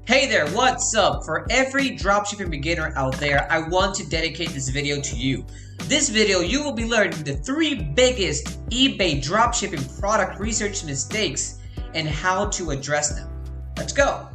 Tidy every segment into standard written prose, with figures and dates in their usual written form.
Hey there, what's up? For every dropshipping beginner out there, I want to dedicate this video to you. This video, you will be learning the 3 biggest eBay dropshipping product research mistakes and how to address them. Let's go!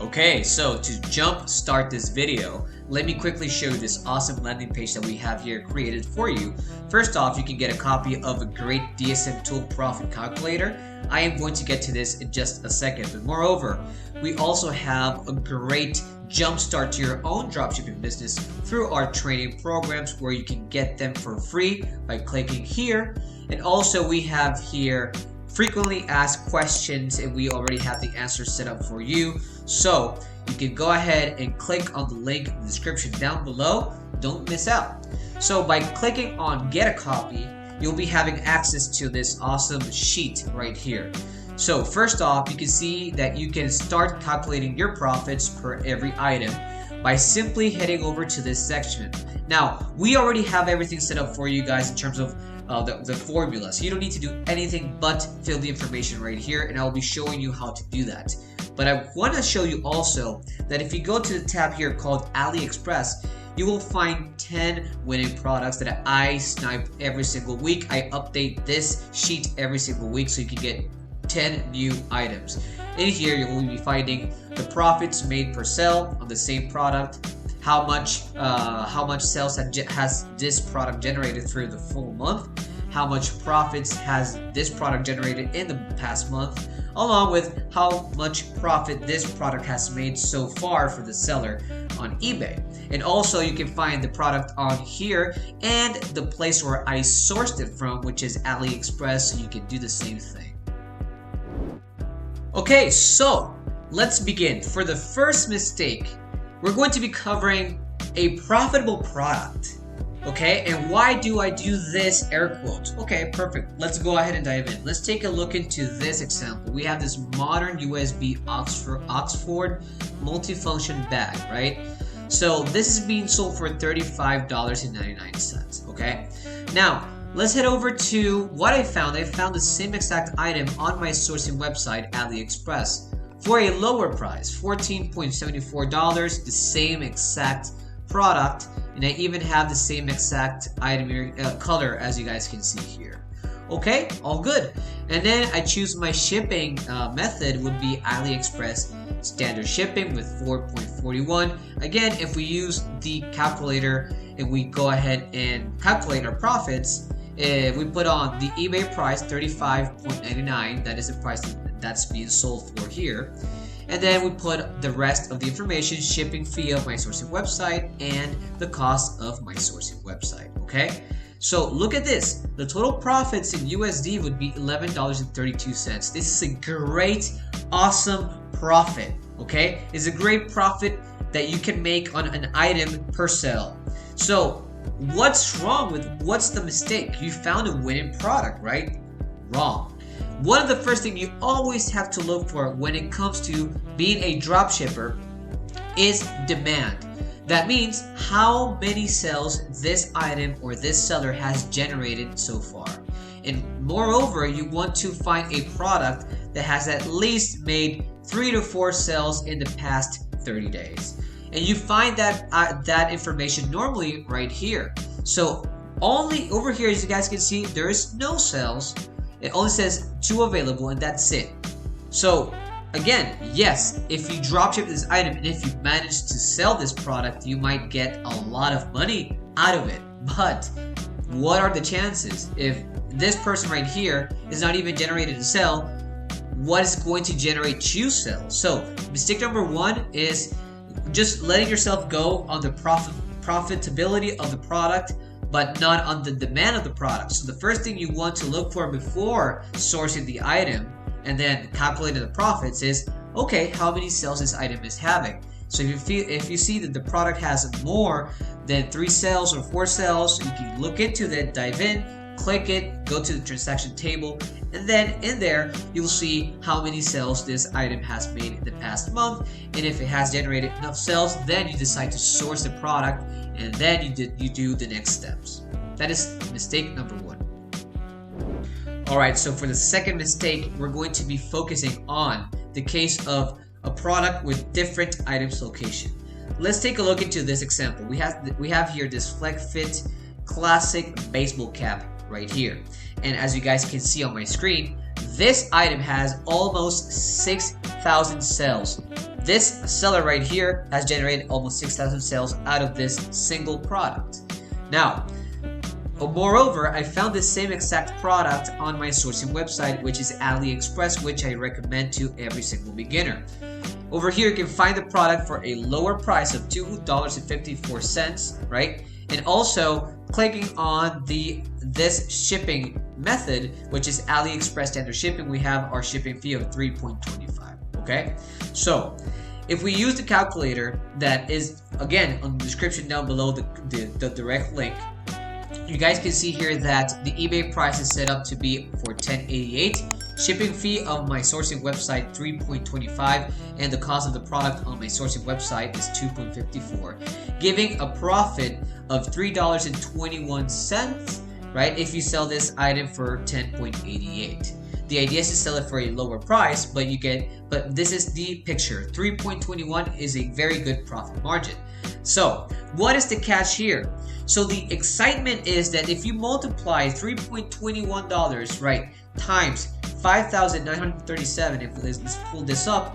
Okay, so to jump start this video, let me quickly show you this awesome landing page that we have here created for you. First off, you can get a copy of a great DSM Tool profit calculator. I am going to get to this in just a second, but moreover, we also have a great jump start to your own dropshipping business through our training programs where you can get them for free by clicking here. And also we have here frequently asked questions, and we already have the answers set up for you. So you can go ahead and click on the link in the description down below. Don't miss out. So by clicking on get a copy, you'll be having access to this awesome sheet right here. So first off, you can see that you can start calculating your profits per every item by simply heading over to this section. Now, we already have everything set up for you guys in terms of the formula, so you don't need to do anything but fill the information right here, and I'll be showing you how to do that. But I want to show you also that if you go to the tab here called AliExpress, you will find 10 winning products that I snipe every single week. I update this sheet every single week so you can get 10 new items. In here, you will be finding the profits made per sale on the same product, how much sales has this product generated through the full month, how much profits has this product generated in the past month, along with how much profit this product has made so far for the seller on eBay. And also you can find the product on here and the place where I sourced it from, which is AliExpress, so you can do the same thing. Okay, so let's begin. For the first mistake, we're going to be covering a profitable product. Okay, and why do I do this air quote? Okay, perfect. Let's go ahead and dive in. Let's take a look into this example. We have this modern USB Oxford multifunction bag, right? So this is being sold for $35.99, okay? Now, let's head over to what I found. I found the same exact item on my sourcing website, AliExpress, for a lower price, $14.74, the same exact product, and I even have the same exact item here, color as you guys can see here. Okay, all good. And then I choose my shipping method would be AliExpress standard shipping with 4.41. Again, if we use the calculator and we go ahead and calculate our profits, if we put on the eBay price $35.99, that is the price that's being sold for here. And then we put the rest of the information, shipping fee of my sourcing website and the cost of my sourcing website, okay? So look at this. The total profits in USD would be $11.32. This is a great, awesome profit, okay? It's a great profit that you can make on an item per sale. So what's the mistake? You found a winning product, right? Wrong. One of the first things you always have to look for when it comes to being a dropshipper is demand. That means how many sales this item or this seller has generated so far. And moreover, you want to find a product that has at least made 3 to 4 sales in the past 30 days. And you find that that information normally right here. So only over here, as you guys can see, there is no sales. It only says 2 available, and that's it. So again, yes, if you dropship this item and if you manage to sell this product, you might get a lot of money out of it. But what are the chances? If this person right here is not even generated a sale, what is going to generate you sales? So mistake number 1 is just letting yourself go on the profitability of the product, but not on the demand of the product. So the first thing you want to look for before sourcing the item and then calculating the profits is, okay, how many sales this item is having. So if you see that the product has more than 3 sales or 4 sales, you can look into that, dive in, click it, go to the transaction table, and then in there you'll see how many sales this item has made in the past month. And if it has generated enough sales, then you decide to source the product, and then you do the next steps. That is mistake number 1. Alright, so for the second mistake, we're going to be focusing on the case of a product with different items location. Let's take a look into this example. We have here this Flex Fit classic baseball cap right here. And as you guys can see on my screen, this item has almost 6,000 sales. This seller right here has generated almost 6,000 sales out of this single product. Now, moreover, I found the same exact product on my sourcing website, which is AliExpress, which I recommend to every single beginner. Over here, you can find the product for a lower price of $2.54, right? And also, clicking on this shipping method, which is AliExpress standard shipping, we have our shipping fee of $3.25, okay? So, if we use the calculator that is, again, on the description down below, the direct link, you guys can see here that the eBay price is set up to be for $10.88. Shipping fee of my sourcing website $3.25, and the cost of the product on my sourcing website is $2.54, giving a profit of $3.21, right? If you sell this item for $10.88. The idea is to sell it for a lower price, but this is the picture. 3.21 is a very good profit margin. So, what is the catch here? So the excitement is that if you multiply $3.21, right, times 5,937, if let's pull this up,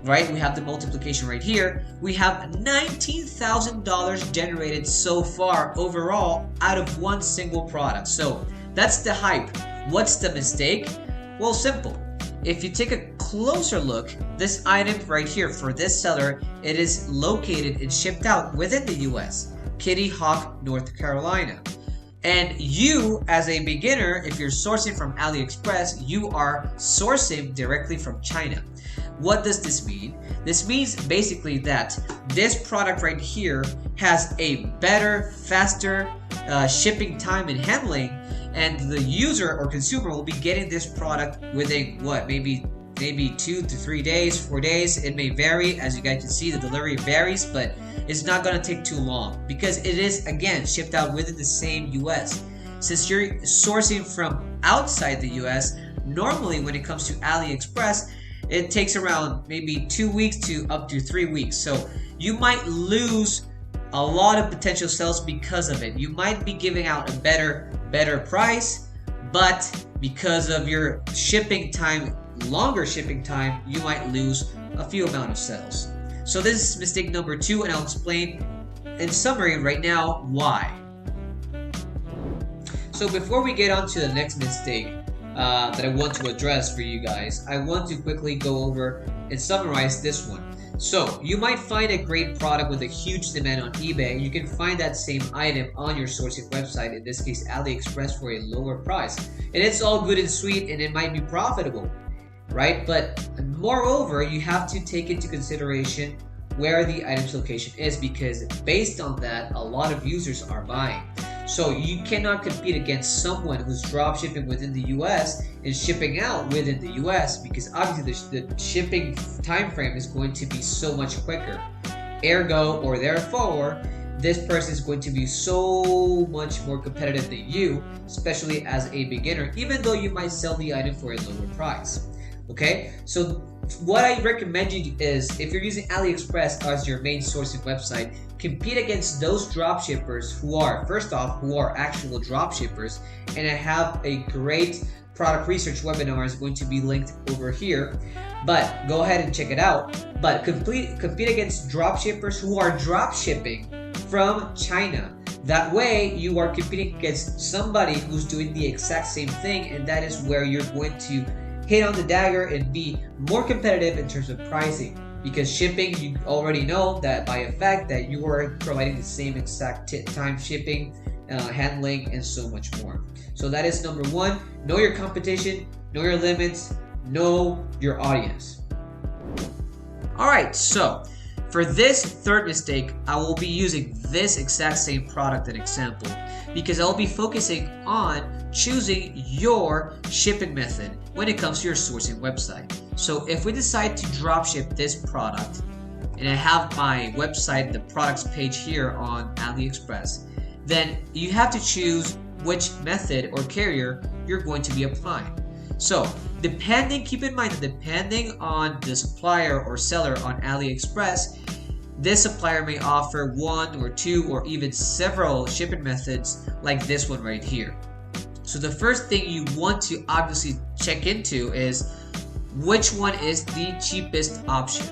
right, we have the multiplication right here, we have $19,000 generated so far overall out of one single product. So that's the hype. What's the mistake? Well, simple. If you take a closer look, this item right here for this seller, it is located and shipped out within the US, Kitty Hawk, North Carolina. And you, as a beginner, if you're sourcing from AliExpress, you are sourcing directly from China. What does this mean? This means basically that this product right here has a better, faster shipping time and handling, and the user or consumer will be getting this product within what, maybe 2 to 3 days, 4 days. It may vary. As you guys can see, the delivery varies, but it's not going to take too long because it is, again, shipped out within the same US. Since you're sourcing from outside the US, normally when it comes to AliExpress, it takes around maybe 2 weeks to up to 3 weeks. So you might lose a lot of potential sales because of it. You might be giving out a better price, but because of your shipping time, longer shipping time, you might lose a few amount of sales. So this is mistake number 2, and I'll explain in summary right now why. So before we get on to the next mistake that I want to address for you guys, I want to quickly go over and summarize this one. So you might find a great product with a huge demand on eBay. You can find that same item on your sourcing website, in this case AliExpress, for a lower price. And it's all good and sweet, and it might be profitable, right? But moreover, you have to take into consideration where the item's location is, because based on that, a lot of users are buying. So you cannot compete against someone who's drop shipping within the US and shipping out within the US, because obviously the shipping time frame is going to be so much quicker. Ergo, or therefore, this person is going to be so much more competitive than you, especially as a beginner, even though you might sell the item for a lower price. Okay, so what I recommend you is, if you're using AliExpress as your main sourcing website, compete against those drop shippers who are, first off, who are actual drop shippers. And I have a great product research webinar is going to be linked over here, but go ahead and check it out. But compete against drop shippers who are drop shipping from China. That way you are competing against somebody who's doing the exact same thing, and that is where you're going to hit on the dagger and be more competitive in terms of pricing. Because shipping, you already know that by a fact that you are providing the same exact time shipping, handling, and so much more. So that is number 1. Know your competition, know your limits, know your audience. Alright, so for this third mistake, I will be using this exact same product and example, because I'll be focusing on choosing your shipping method when it comes to your sourcing website. So if we decide to drop ship this product, and I have my website, the products page here on AliExpress, then you have to choose which method or carrier you're going to be applying. So keep in mind that depending on the supplier or seller on AliExpress, this supplier may offer one or two or even several shipping methods like this one right here. So the first thing you want to obviously check into is which one is the cheapest option.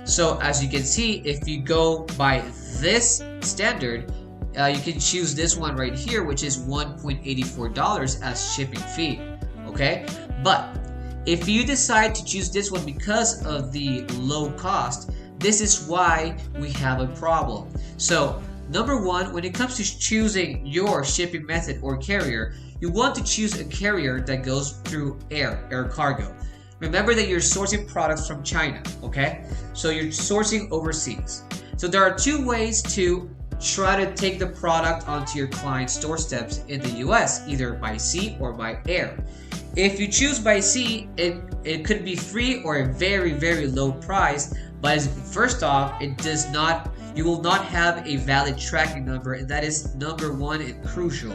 So as you can see, if you go by this standard, you can choose this one right here, which is $1.84 as shipping fee. Okay, but if you decide to choose this one because of the low cost, this is why we have a problem. So number one, when it comes to choosing your shipping method or carrier, you want to choose a carrier that goes through air cargo. Remember that you're sourcing products from China, okay? So you're sourcing overseas. So there are two ways to try to take the product onto your client's doorsteps in the US, either by sea or by air. If you choose by sea, it could be free or a very, very low price, but first off, you will not have a valid tracking number, and that is number one and crucial.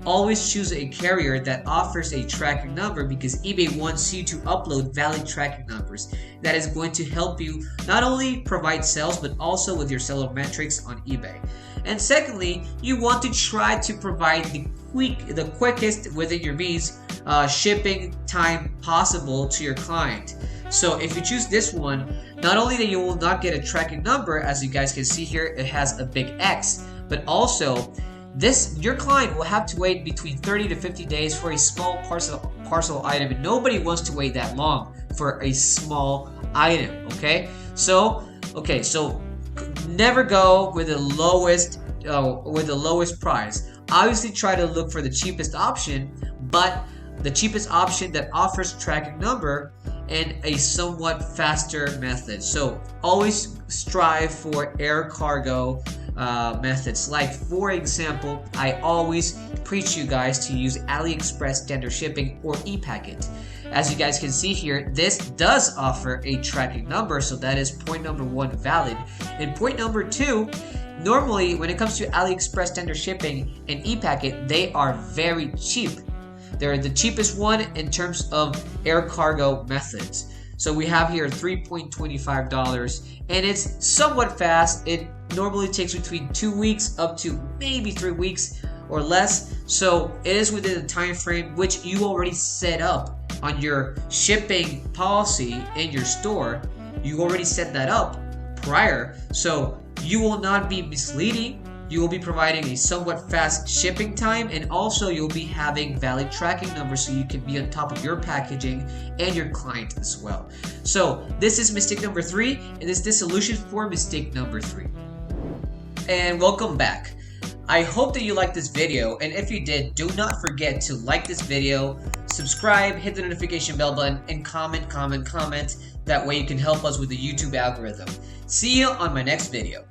Always choose a carrier that offers a tracking number, because eBay wants you to upload valid tracking numbers. That is going to help you not only provide sales, but also with your seller metrics on eBay. And secondly, you want to try to provide the quickest within your means shipping time possible to your client. So if you choose this one, not only that you will not get a tracking number, as you guys can see here, it has a big X, but also your client will have to wait between 30 to 50 days for a small parcel item, and nobody wants to wait that long for a small item. Okay, so never go with the lowest price. Obviously, try to look for the cheapest option, but the cheapest option that offers tracking number and a somewhat faster method. So always strive for air cargo methods. Like, for example, I always preach you guys to use AliExpress standard shipping or ePacket. As you guys can see here, this does offer a tracking number, so that is point number one valid. And point number two, normally when it comes to AliExpress standard shipping and ePacket, they are very cheap. They're the cheapest one in terms of air cargo methods. So we have here $3.25, and it's somewhat fast. It normally takes between 2 weeks up to maybe 3 weeks or less. So it is within the time frame which you already set up on your shipping policy in your store. You already set that up prior, so you will not be misleading. You will be providing a somewhat fast shipping time, and also you'll be having valid tracking numbers so you can be on top of your packaging and your client as well. So this is mistake number 3, and this is the solution for mistake number 3. And welcome back. I hope that you liked this video, and if you did, do not forget to like this video, subscribe, hit the notification bell button, and comment. That way you can help us with the YouTube algorithm. See you on my next video.